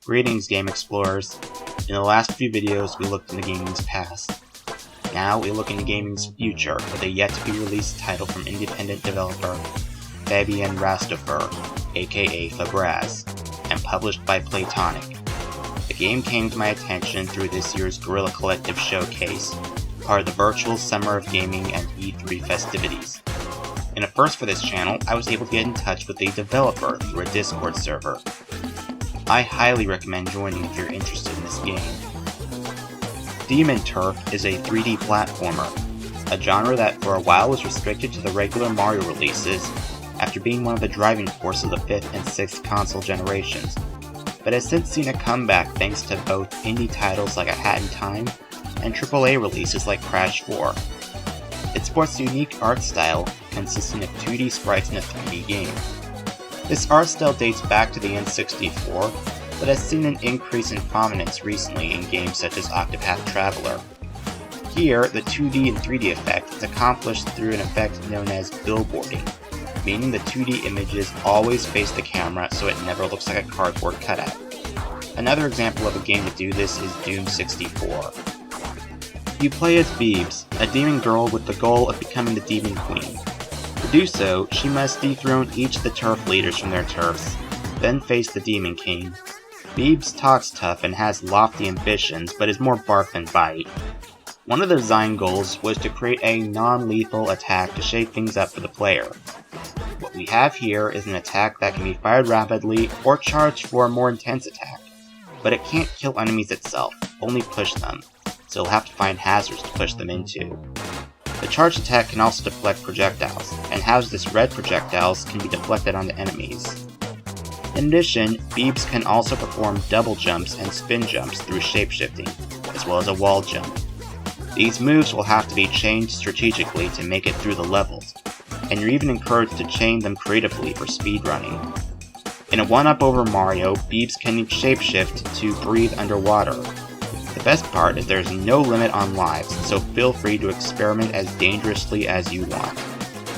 Greetings, Game Explorers. In the last few videos, we looked into gaming's past. Now we look into gaming's future with a yet-to-be-released title from independent developer Fabian Rastofer, aka Fabraz, and published by Playtonic. The game came to my attention through this year's Guerrilla Collective showcase, part of the virtual Summer of Gaming and E3 festivities. In a first for this channel, I was able to get in touch with the developer through a Discord server. I highly recommend joining if you're interested in this game. Demon Turf is a 3D platformer, a genre that for a while was restricted to the regular Mario releases after being one of the driving forces of the 5th and 6th console generations, but has since seen a comeback thanks to both indie titles like A Hat in Time and AAA releases like Crash 4. It sports a unique art style consisting of 2D sprites in a 3D game. This art style dates back to the N64, but has seen an increase in prominence recently in games such as Octopath Traveler. Here, the 2D and 3D effect is accomplished through an effect known as Billboarding, meaning the 2D images always face the camera so it never looks like a cardboard cutout. Another example of a game to do this is Doom 64. You play as Beebs, a demon girl with the goal of becoming the Demon Queen. To do so, she must dethrone each of the turf leaders from their turfs, then face the Demon King. Beebs talks tough and has lofty ambitions, but is more bark than bite. One of the design goals was to create a non-lethal attack to shake things up for the player. What we have here is an attack that can be fired rapidly or charged for a more intense attack, but it can't kill enemies itself, only push them, so you'll have to find hazards to push them into. The charged attack can also deflect projectiles, and hazardous red projectiles can be deflected onto enemies. In addition, Beebs can also perform double jumps and spin jumps through shapeshifting, as well as a wall jump. These moves will have to be changed strategically to make it through the levels, and you're even encouraged to chain them creatively for speedrunning. In a one-up over Mario, Beebs can shapeshift to breathe underwater. The best part is there's no limit on lives, so feel free to experiment as dangerously as you want.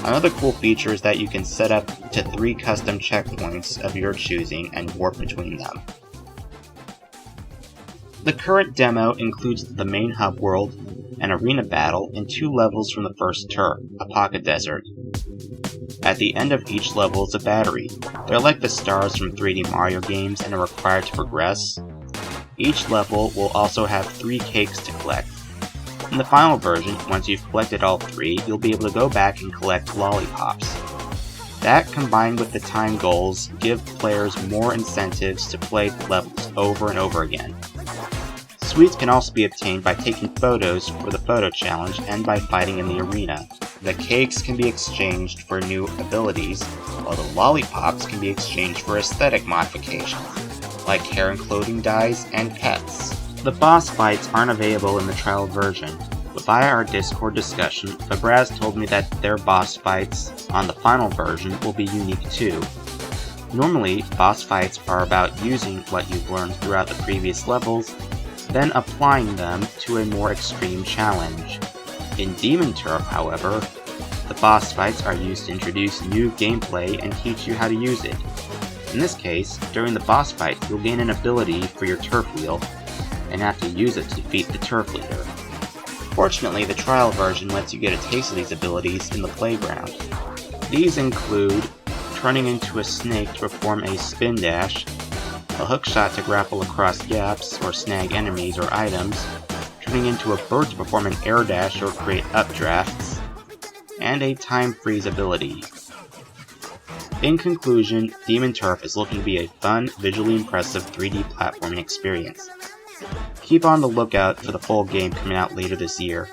Another cool feature is that you can set up to 3 custom checkpoints of your choosing and warp between them. The current demo includes the main hub world, an arena battle, and 2 levels from the first turf, a pocket desert. At the end of each level is a battery. They're like the stars from 3D Mario games and are required to progress. Each level will also have 3 cakes to collect. In the final version, once you've collected all 3, you'll be able to go back and collect lollipops. That, combined with the time goals, give players more incentives to play the levels over and over again. Sweets can also be obtained by taking photos for the photo challenge and by fighting in the arena. The cakes can be exchanged for new abilities, while the lollipops can be exchanged for aesthetic modifications, like hair and clothing dyes and pets. The boss fights aren't available in the trial version, but via our Discord discussion, Fabraz told me that their boss fights on the final version will be unique too. Normally, boss fights are about using what you've learned throughout the previous levels, then applying them to a more extreme challenge. In Demon Turf, however, the boss fights are used to introduce new gameplay and teach you how to use it. In this case, during the boss fight, you'll gain an ability for your turf wheel, and have to use it to defeat the turf leader. Fortunately, the trial version lets you get a taste of these abilities in the playground. These include turning into a snake to perform a spin dash, a hook shot to grapple across gaps or snag enemies or items, turning into a bird to perform an air dash or create updrafts, and a time freeze ability. In conclusion, Demon Turf is looking to be a fun, visually impressive 3D platforming experience. Keep on the lookout for the full game coming out later this year.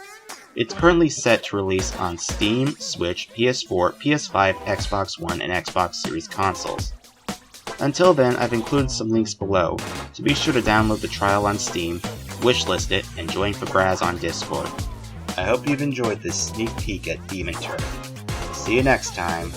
It's currently set to release on Steam, Switch, PS4, PS5, Xbox One, and Xbox Series consoles. Until then, I've included some links below, so be sure to download the trial on Steam, wishlist it, and join Fabraz on Discord. I hope you've enjoyed this sneak peek at Demon Turf. See you next time.